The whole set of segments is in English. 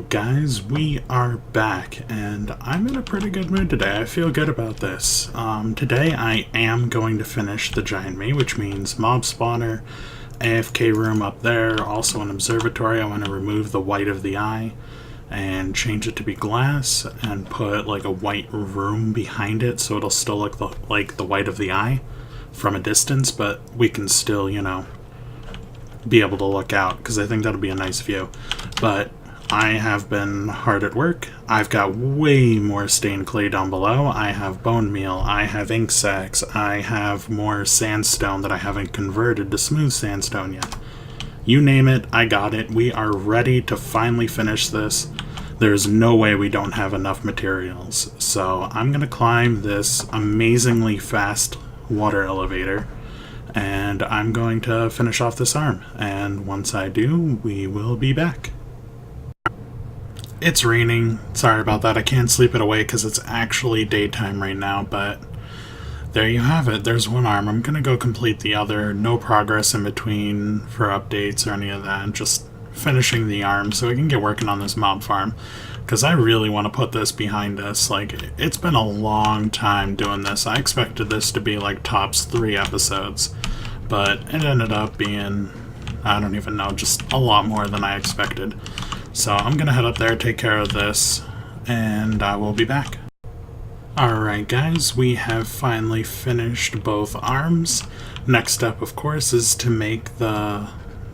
Guys, we are back, and I'm in a pretty good mood today. I feel good about this. Today I am going to finish the Giant Me, which means mob spawner, AFK room up there, also an observatory. I want to remove the white of the eye and change it to be glass and put like a white room behind it so it'll still look like the white of the eye from a distance, but we can still, be able to look out because I think that'll be a nice view. But I have been hard at work. I've got way more stained clay down below. I have bone meal. I have ink sacs. I have more sandstone that I haven't converted to smooth sandstone yet. You name it, I got it. We are ready to finally finish this. There's no way we don't have enough materials. So I'm going to climb this amazingly fast water elevator, and I'm going to finish off this arm. And once I do, we will be back. It's raining. Sorry about that. I can't sleep it away because it's actually daytime right now, but there you have it. There's one arm. I'm going to go complete the other. No progress in between for updates or any of that. Just finishing the arm so we can get working on this mob farm, because I really want to put this behind us. Like, it's been a long time doing this. I expected this to be like tops 3 episodes, but it ended up being, I don't even know, just a lot more than I expected. So I'm gonna head up there, take care of this, and I will be back. Alright guys, we have finally finished both arms. Next step, of course, is to make the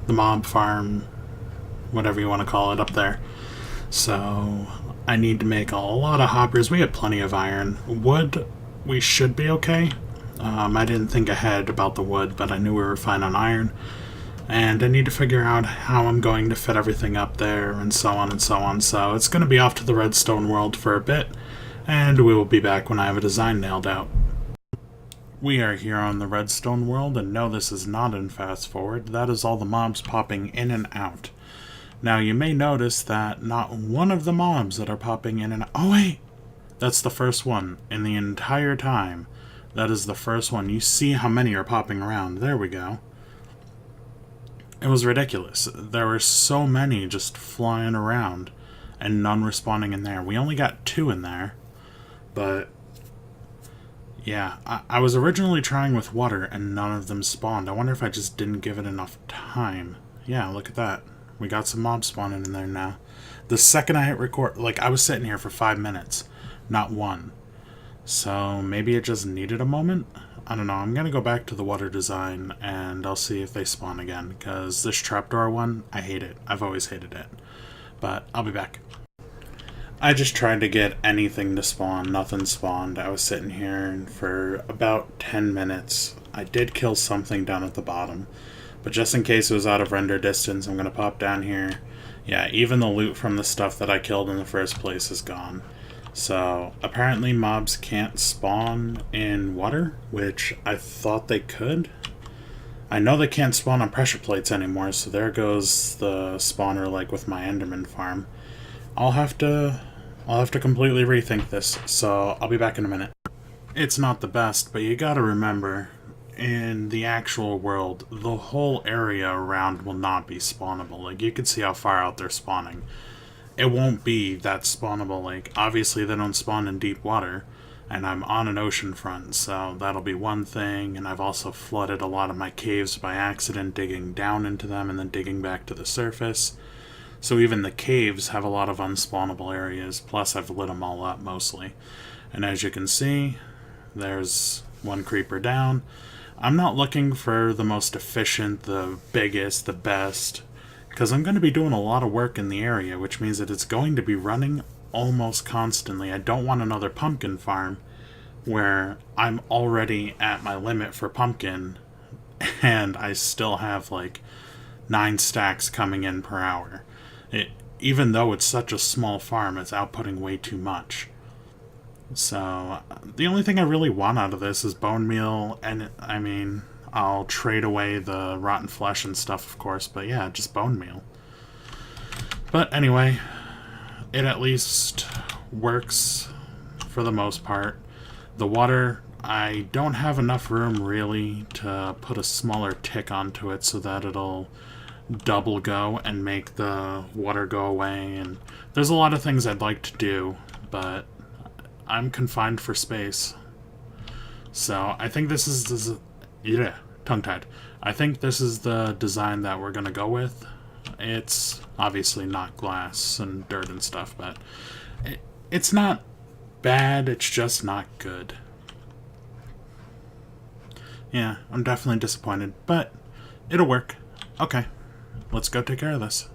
mob farm, whatever you want to call it, up there. So I need to make a lot of hoppers. We have plenty of iron. Wood, we should be okay. I didn't think ahead about the wood, but I knew we were fine on iron. And I need to figure out how I'm going to fit everything up there, and so on and so on. So it's going to be off to the redstone world for a bit, and we will be back when I have a design nailed out. We are here on the redstone world, and no, this is not in fast forward. That is all the mobs popping in and out. Now you may notice that not one of the mobs that are popping in and out— oh wait! That's the first one in the entire time. That is the first one. You see how many are popping around. There we go. It was ridiculous. There were so many just flying around and none respawning in there. We only got 2 in there, but yeah, I was originally trying with water and none of them spawned. I wonder if I just didn't give it enough time. Yeah, look at that. We got some mobs spawning in there now. The second I hit record, like, I was sitting here for 5 minutes, not one. So maybe it just needed a moment? I don't know. I'm going to go back to the water design and I'll see if they spawn again, because this trapdoor one, I hate it. I've always hated it. But I'll be back. I just tried to get anything to spawn. Nothing spawned. I was sitting here for about 10 minutes. I did kill something down at the bottom, but just in case it was out of render distance, I'm going to pop down here. Yeah, even the loot from the stuff that I killed in the first place is gone. So apparently mobs can't spawn in water, which I thought they could. I know they can't spawn on pressure plates anymore, so there goes the spawner, like with my Enderman farm. I'll have to completely rethink this, so I'll be back in a minute. It's not the best, but you gotta remember, in the actual world, the whole area around will not be spawnable. Like, you can see how far out they're spawning. It won't be that spawnable. Like, obviously they don't spawn in deep water, and I'm on an ocean front, so that'll be one thing. And I've also flooded a lot of my caves by accident, digging down into them and then digging back to the surface. So even the caves have a lot of unspawnable areas, plus I've lit them all up mostly. And as you can see, there's one creeper down. I'm not looking for the most efficient, the biggest, the best, because I'm going to be doing a lot of work in the area, which means that it's going to be running almost constantly. I don't want another pumpkin farm where I'm already at my limit for pumpkin and I still have like 9 stacks coming in per hour. Even though it's such a small farm, it's outputting way too much. So the only thing I really want out of this is bone meal, and I mean, I'll trade away the rotten flesh and stuff, of course, but yeah, just bone meal. But anyway, it at least works for the most part. The water, I don't have enough room really to put a smaller tick onto it so that it'll double go and make the water go away, and there's a lot of things I'd like to do, but I'm confined for space. So I think this is yeah, tongue-tied. I think this is the design that we're gonna go with. It's obviously not glass and dirt and stuff, but it's not bad, it's just not good. Yeah, I'm definitely disappointed, but it'll work. Okay, let's go take care of this.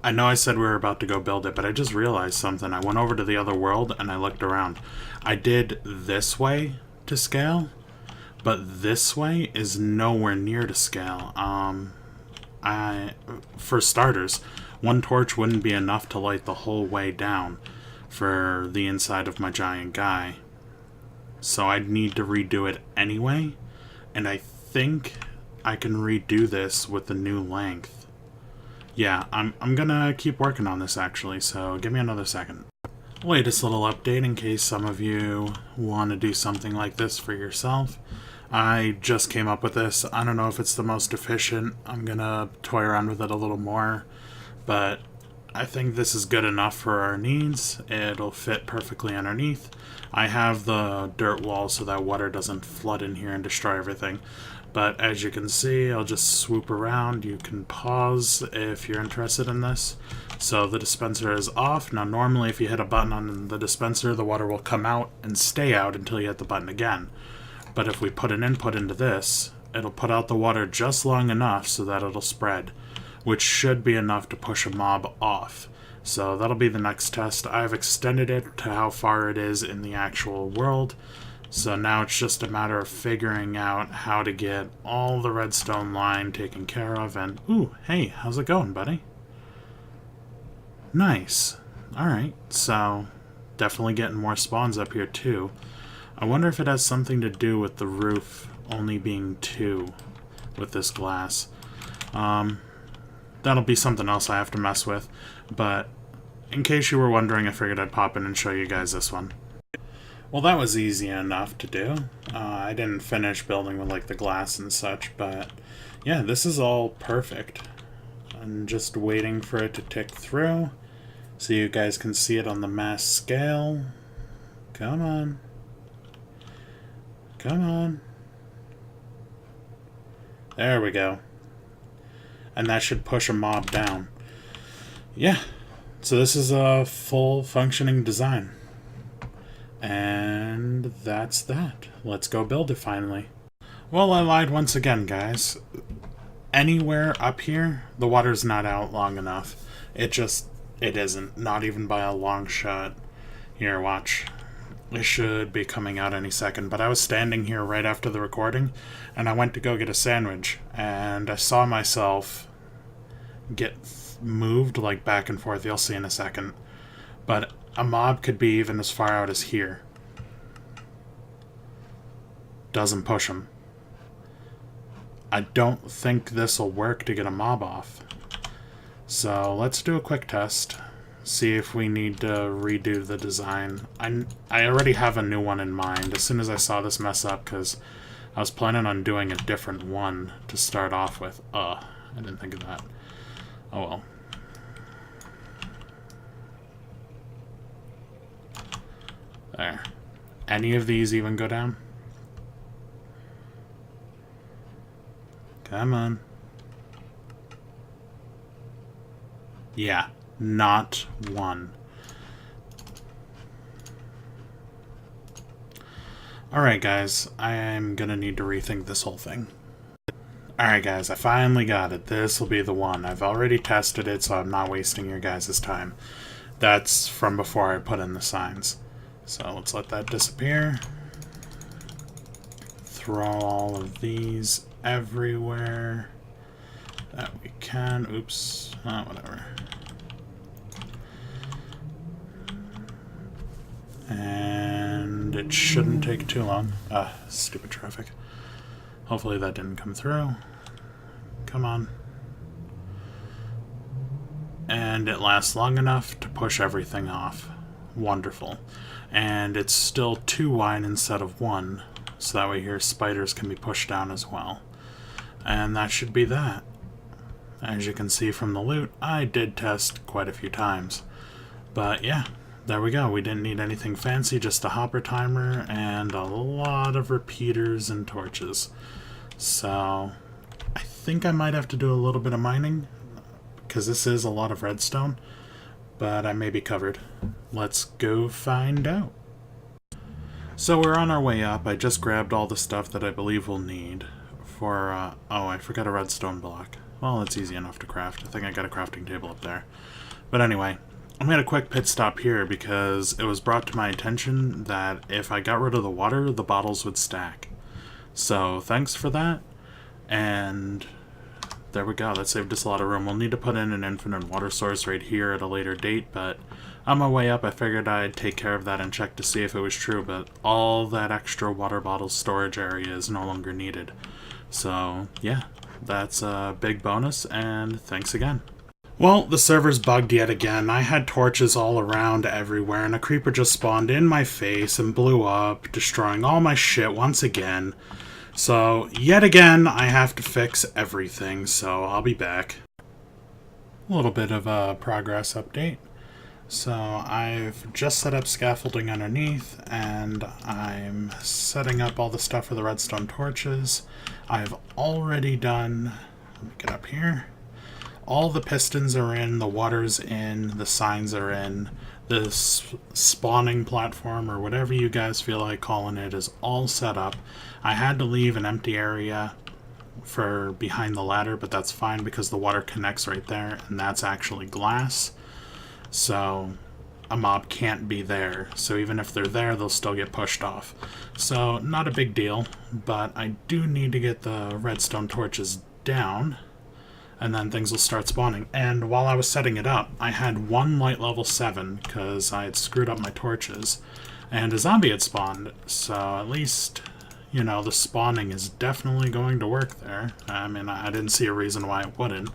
I know I said we were about to go build it, but I just realized something. I went over to the other world and I looked around. I did this way to scale, but this way is nowhere near to scale. For starters, one torch wouldn't be enough to light the whole way down for the inside of my giant guy. So I'd need to redo it anyway, and I think I can redo this with the new length. Yeah, I'm gonna keep working on this actually, so give me another second. Latest little update in case some of you want to do something like this for yourself. I just came up with this. I don't know if it's the most efficient. I'm gonna toy around with it a little more, but I think this is good enough for our needs. It'll fit perfectly underneath. I have the dirt wall so that water doesn't flood in here and destroy everything. But as you can see, I'll just swoop around. You can pause if you're interested in this. So the dispenser is off. Now normally if you hit a button on the dispenser, the water will come out and stay out until you hit the button again. But if we put an input into this, it'll put out the water just long enough so that it'll spread, which should be enough to push a mob off. So that'll be the next test. I've extended it to how far it is in the actual world. So now it's just a matter of figuring out how to get all the redstone line taken care of. And, ooh, hey, how's it going, buddy? Nice. Alright, so definitely getting more spawns up here too. I wonder if it has something to do with the roof only being 2 with this glass. That'll be something else I have to mess with. But in case you were wondering, I figured I'd pop in and show you guys this one. Well, that was easy enough to do. I didn't finish building with like the glass and such, but yeah, this is all perfect. I'm just waiting for it to tick through so you guys can see it on the mass scale. Come on. Come on. There we go. And that should push a mob down. Yeah, so this is a full functioning design. And that's that. Let's go build it finally. Well, I lied once again, guys. Anywhere up here, the water's not out long enough. It isn't. Not even by a long shot. Here, watch. It should be coming out any second. But I was standing here right after the recording, and I went to go get a sandwich, and I saw myself get moved like back and forth. You'll see in a second. But a mob could be even as far out as here. Doesn't push him. I don't think this will work to get a mob off. So let's do a quick test. See if we need to redo the design. I already have a new one in mind as soon as I saw this mess up, because I was planning on doing a different one to start off with. I didn't think of that. Oh well. There. Any of these even go down? Come on. Yeah, not one. Alright guys, I'm gonna need to rethink this whole thing. Alright guys, I finally got it. This will be the one. I've already tested it, so I'm not wasting your guys' time. That's from before I put in the signs. So let's let that disappear. Throw all of these everywhere that we can. Oops. Whatever. And it shouldn't take too long. Stupid traffic. Hopefully that didn't come through. Come on. And it lasts long enough to push everything off. Wonderful. And it's still 2 wide instead of 1, so that way here spiders can be pushed down as well. And that should be that. As you can see from the loot, I did test quite a few times. But yeah, there we go. We didn't need anything fancy, just a hopper timer and a lot of repeaters and torches. So I think I might have to do a little bit of mining, because this is a lot of redstone, but I may be covered. Let's go find out. So we're on our way up. I just grabbed all the stuff that I believe we'll need for, oh, I forgot a redstone block. Well, it's easy enough to craft. I think I got a crafting table up there. But anyway, I made a quick pit stop here because it was brought to my attention that if I got rid of the water, the bottles would stack. So thanks for that. And there we go. That saved us a lot of room. We'll need to put in an infinite water source right here at a later date, but on my way up I figured I'd take care of that and check to see if it was true, but all that extra water bottle storage area is no longer needed. So yeah, that's a big bonus, and thanks again. Well, the server's bugged yet again. I had torches all around everywhere, and a creeper just spawned in my face and blew up, destroying all my shit once again. So, yet again, I have to fix everything, so I'll be back. A little bit of a progress update. So, I've just set up scaffolding underneath, and I'm setting up all the stuff for the redstone torches. I've already done... Let me get up here. All the pistons are in, the water's in, the signs are in. The spawning platform, or whatever you guys feel like calling it, is all set up. I had to leave an empty area for behind the ladder, but that's fine because the water connects right there, and that's actually glass. So a mob can't be there. So even if they're there, they'll still get pushed off. So not a big deal, but I do need to get the redstone torches down, and then things will start spawning. And while I was setting it up, I had one light level 7 because I had screwed up my torches, and a zombie had spawned. So at least, you know, the spawning is definitely going to work there. I mean, I didn't see a reason why it wouldn't,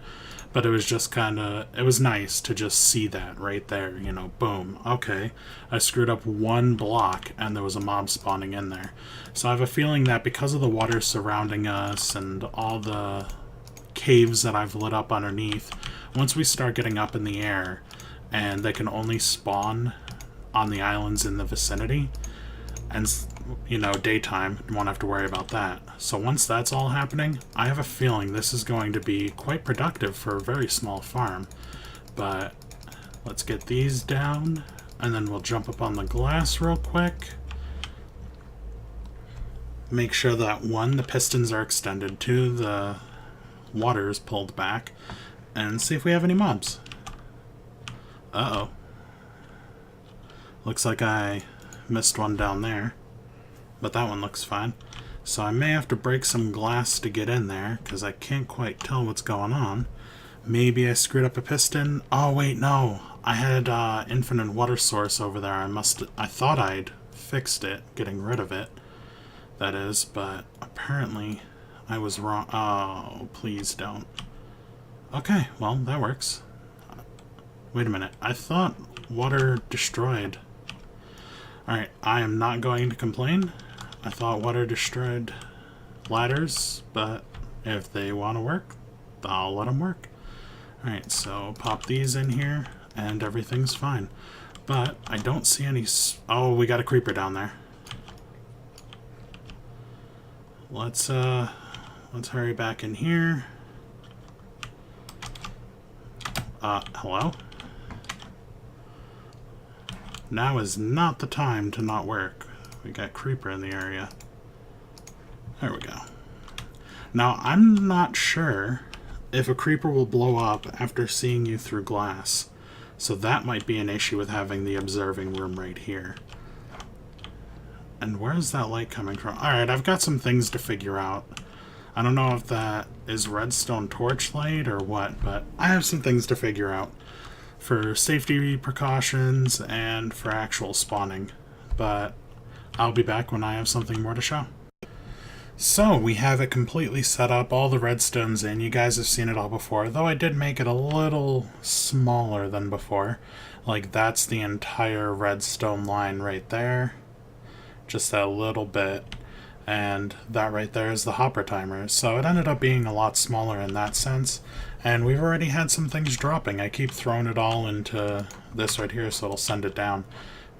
but it was just kind of, it was nice to just see that right there, you know, boom. Okay, I screwed up one block and there was a mob spawning in there. So I have a feeling that because of the water surrounding us and all the caves that I've lit up underneath, once we start getting up in the air and they can only spawn on the islands in the vicinity, and you know, daytime, you won't have to worry about that. So once that's all happening, I have a feeling this is going to be quite productive for a very small farm. But let's get these down, and then we'll jump up on the glass real quick. Make sure that 1, the pistons are extended, 2, the water is pulled back, and see if we have any mobs. Uh-oh. Looks like I missed one down there, but that one looks fine. So I may have to break some glass to get in there, because I can't quite tell what's going on. Maybe I screwed up a piston. Oh wait, no. I had infinite water source over there. I thought I'd fixed it, getting rid of it, that is, but apparently I was wrong. Oh, please don't. Okay, well, that works. Wait a minute. I thought water destroyed. Alright, I am not going to complain. I thought water destroyed ladders, but if they want to work, I'll let them work. Alright, so pop these in here, and everything's fine. But I don't see any... Oh, we got a creeper down there. Let's hurry back in here. Hello? Now is not the time to not work. We got creeper in the area. There we go. Now, I'm not sure if a creeper will blow up after seeing you through glass. So that might be an issue with having the observing room right here. And where's that light coming from? Alright, I've got some things to figure out. I don't know if that is redstone torch light or what, but I have some things to figure out for safety precautions and for actual spawning. But I'll be back when I have something more to show. So, we have it completely set up, all the redstone's in. You guys have seen it all before, though I did make it a little smaller than before. Like, that's the entire redstone line right there. Just that little bit. And that right there is the hopper timer. So it ended up being a lot smaller in that sense. And we've already had some things dropping. I keep throwing it all into this right here so it'll send it down.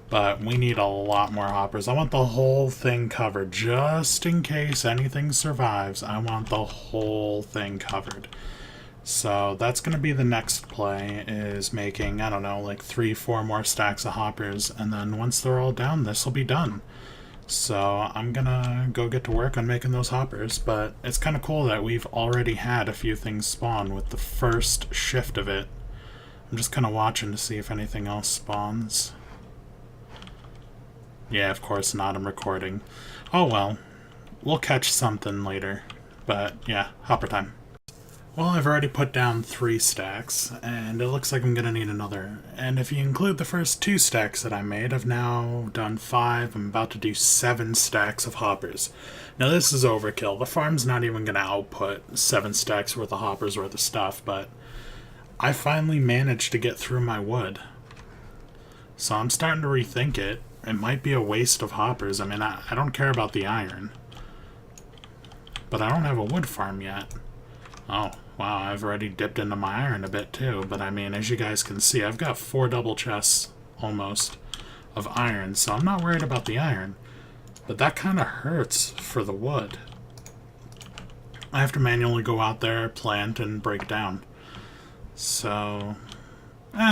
But we need a lot more hoppers. I want the whole thing covered. Just in case anything survives, I want the whole thing covered. So that's going to be the next play, is making, I don't know, like 3-4 more stacks of hoppers. And then once they're all down, this will be done. So I'm gonna go get to work on making those hoppers, but it's kind of cool that we've already had a few things spawn with the first shift of it. I'm just kind of watching to see if anything else spawns. Yeah, of course not, I'm recording. Oh well, we'll catch something later. But yeah, hopper time. Well, I've already put down 3 stacks, and it looks like I'm gonna need another. And if you include the first 2 stacks that I made, I've now done 5. I'm about to do 7 stacks of hoppers. Now this is overkill. The farm's not even gonna output 7 stacks worth of hoppers worth of stuff, but I finally managed to get through my wood. So I'm starting to rethink it. It might be a waste of hoppers. I mean, I don't care about the iron. But I don't have a wood farm yet. Oh, wow, I've already dipped into my iron a bit too, but I mean, as you guys can see, I've got 4 double chests, almost, of iron, so I'm not worried about the iron. But that kind of hurts for the wood. I have to manually go out there, plant, and break down. So,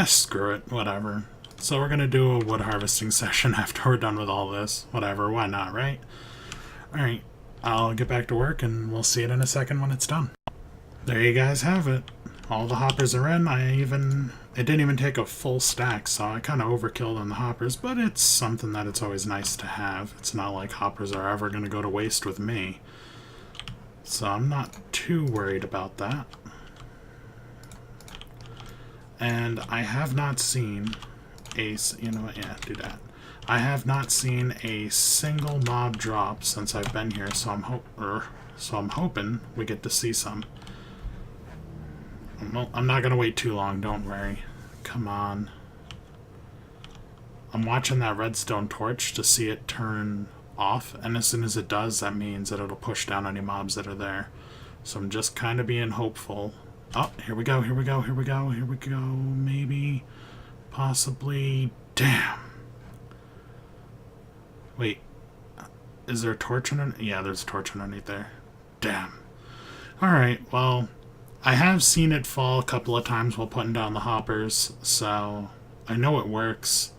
screw it, whatever. So we're gonna do a wood harvesting session after we're done with all this. Whatever, why not, right? Alright, I'll get back to work, and we'll see it in a second when it's done. There you guys have it. All the hoppers are in. It didn't even take a full stack, so I kind of overkilled on the hoppers, but it's something that it's always nice to have. It's not like hoppers are ever going to go to waste with me. So I'm not too worried about that. And I have not seen you know what, yeah, do that. I have not seen a single mob drop since I've been here, so I'm hoping we get to see some. I'm not gonna wait too long, don't worry. Come on. I'm watching that redstone torch to see it turn off, and as soon as it does, that means that it'll push down any mobs that are there. So I'm just kind of being hopeful. Oh, here we go, here we go, here we go, here we go. Maybe, possibly. Damn. Wait, is there a torch underneath? Yeah, there's a torch underneath there. Damn. Alright, well, I have seen it fall a couple of times while putting down the hoppers, so I know it works.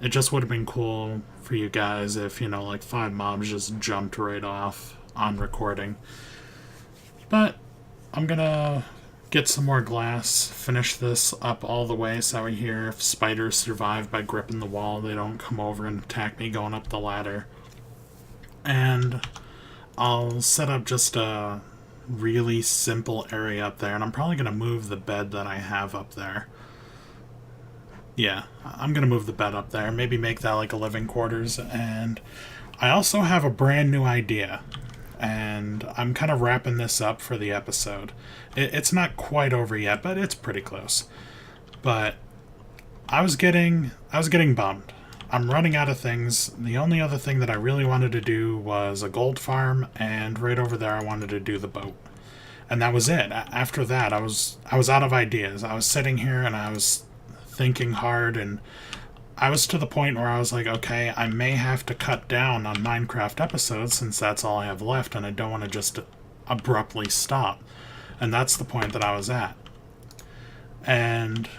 It just would have been cool for you guys if, you know, like 5 mobs just jumped right off on recording. But I'm gonna get some more glass, finish this up all the way so I hear if spiders survive by gripping the wall, they don't come over and attack me going up the ladder. And I'll set up just a really simple area up there, and I'm probably going to move the bed that I have up there. Yeah, I'm going to move the bed up there, maybe make that like a living quarters, and I also have a brand new idea, and I'm kind of wrapping this up for the episode. It's not quite over yet, but it's pretty close. But I was getting bummed. I'm running out of things. The only other thing that I really wanted to do was a gold farm, and right over there I wanted to do the boat. And that was it. After that, I was out of ideas. I was sitting here and I was thinking hard, and I was to the point where I was like, okay, I may have to cut down on Minecraft episodes since that's all I have left, and I don't want to just abruptly stop. And that's the point that I was at. And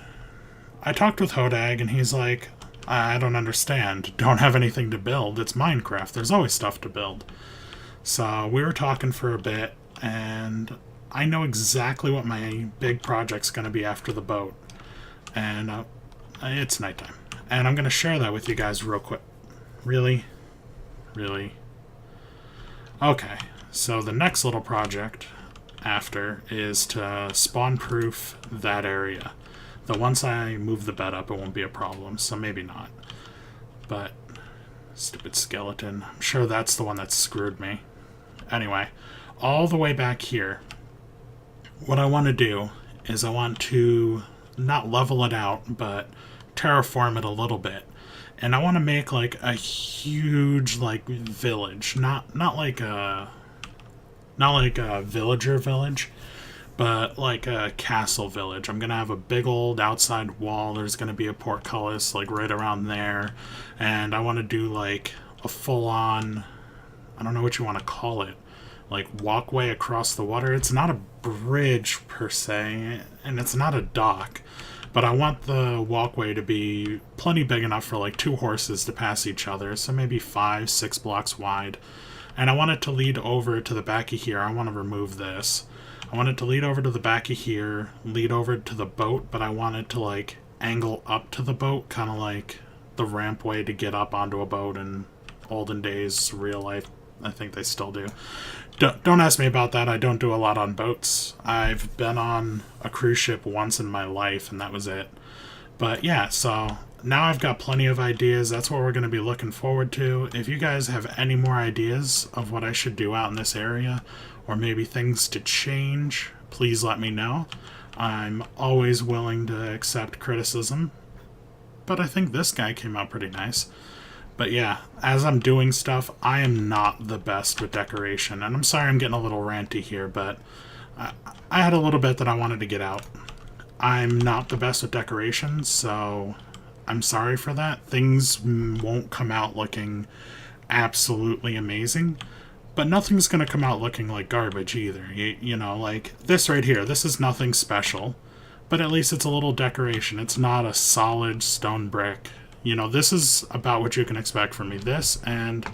I talked with Hodag, and he's like, I don't understand. Don't have anything to build. It's Minecraft. There's always stuff to build. So we were talking for a bit, and I know exactly what my big project's going to be after the boat. And it's nighttime. And I'm going to share that with you guys real quick. Really? Really? Okay. So the next little project after is to spawn-proof that area. Though once I move the bed up, it won't be a problem, so maybe not. But, stupid skeleton. I'm sure that's the one that screwed me. Anyway, all the way back here, what I want to do is I want to not level it out, but terraform it a little bit. And I want to make like a huge like village, not like a villager village, but like a castle village. I'm gonna have a big old outside wall. There's gonna be a portcullis like right around there, and I want to do like a full-on, I don't know what you want to call it, like walkway across the water. It's not a bridge per se, and it's not a dock, but I want the walkway to be plenty big enough for like two horses to pass each other, so maybe 5-6 blocks wide. And I want it to lead over to the back of here. I want to remove this. I want it to lead over to the back of here, lead over to the boat, but I want it to like angle up to the boat, kind of like the ramp way to get up onto a boat in olden days, real life. I think they still do. Don't ask me about that. I don't do a lot on boats. I've been on a cruise ship once in my life, and that was it. But yeah, so now I've got plenty of ideas. That's what we're going to be looking forward to. If you guys have any more ideas of what I should do out in this area, or maybe things to change, please let me know. I'm always willing to accept criticism, but I think this guy came out pretty nice. But yeah, as I'm doing stuff, I am not the best with decoration. And I'm sorry I'm getting a little ranty here, but I had a little bit that I wanted to get out. I'm not the best with decoration, so I'm sorry for that. Things won't come out looking absolutely amazing, but nothing's going to come out looking like garbage either. You know, like this right here, this is nothing special, but at least it's a little decoration. It's not a solid stone brick. You know, this is about what you can expect from me. This and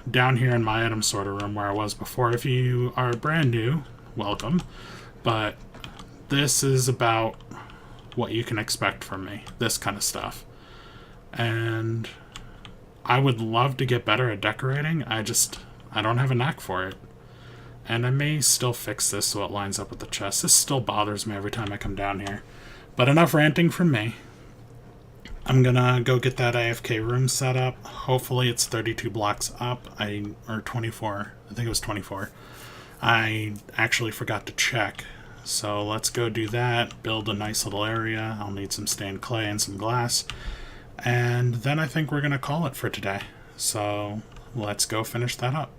down here in my item sorter room where I was before. If you are brand new, welcome. But this is about what you can expect from me. This kind of stuff. And I would love to get better at decorating. I don't have a knack for it. And I may still fix this so it lines up with the chest. This still bothers me every time I come down here. But enough ranting from me. I'm gonna go get that AFK room set up. Hopefully it's 32 blocks up. Or 24. I think it was 24. I actually forgot to check. So let's go do that. Build a nice little area. I'll need some stained clay and some glass. And then I think we're gonna call it for today. So let's go finish that up.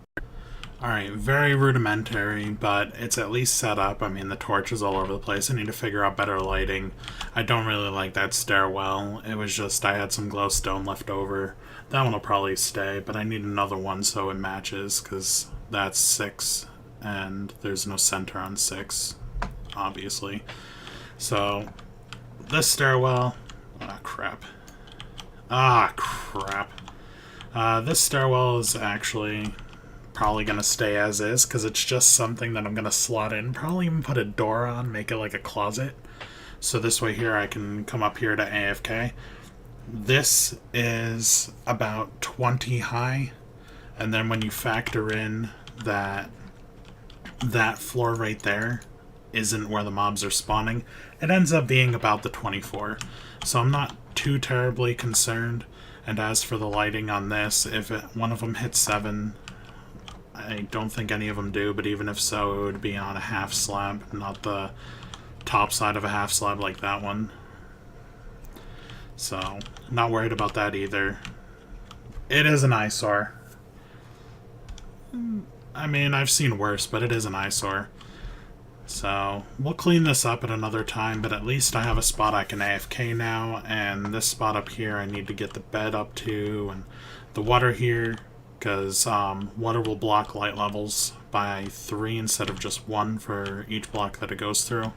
Alright, very rudimentary, but it's at least set up. I mean, the torch is all over the place. I need to figure out better lighting. I don't really like that stairwell. It was just, I had some glowstone left over. That one will probably stay, but I need another one so it matches, because that's 6, and there's no center on 6, obviously. So, this stairwell... Ah, crap. This stairwell is actually... probably gonna stay as is because it's just something that I'm gonna slot in. Probably even put a door on, make it like a closet. So this way here I can come up here to AFK. This is about 20 high, and then when you factor in that floor right there isn't where the mobs are spawning, it ends up being about the 24. So I'm not too terribly concerned. And as for the lighting on this, if one of them hits 7, I don't think any of them do, but even if so, it would be on a half slab, not the top side of a half slab like that one. So, not worried about that either. It is an eyesore. I mean, I've seen worse, but it is an eyesore. So, we'll clean this up at another time, but at least I have a spot I can AFK now, and this spot up here I need to get the bed up to, and the water here, because water will block light levels by 3 instead of just 1 for each block that it goes through.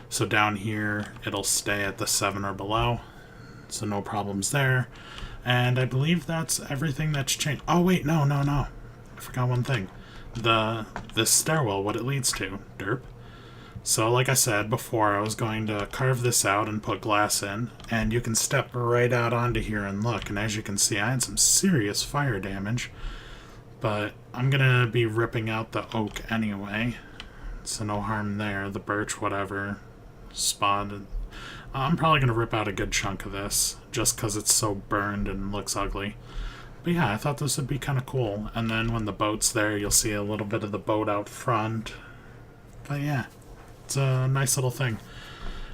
So down here, it'll stay at the 7 or below, so no problems there. And I believe that's everything that's changed. Oh wait, no. I forgot one thing. This stairwell, what it leads to. Derp. So like I said before, I was going to carve this out and put glass in, and you can step right out onto here and look, and as you can see I had some serious fire damage, but I'm gonna be ripping out the oak anyway, so no harm there. The birch, whatever, spotted. I'm probably gonna rip out a good chunk of this, just because it's so burned and looks ugly. But yeah, I thought this would be kind of cool, and then when the boat's there you'll see a little bit of the boat out front. But yeah. It's a nice little thing.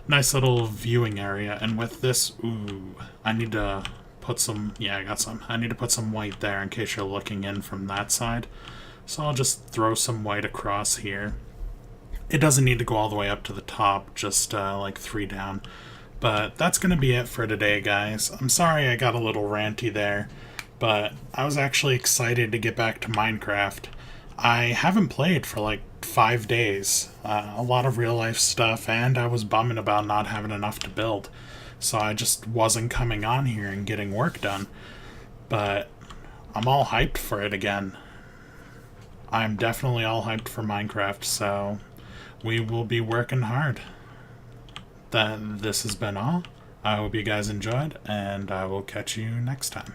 nice little viewing area. And with this, ooh, I need to put some, yeah, I got some. I need to put some white there in case you're looking in from that side. So I'll just throw some white across here. It doesn't need to go all the way up to the top, just like 3 down. But that's going to be it for today, guys. I'm sorry I got a little ranty there, but I was actually excited to get back to Minecraft. I haven't played for like 5 days, a lot of real life stuff, and I was bumming about not having enough to build. So I just wasn't coming on here and getting work done. But I'm all hyped for it again. I'm definitely all hyped for Minecraft, so we will be working hard. This has been all. I hope you guys enjoyed, and I will catch you next time.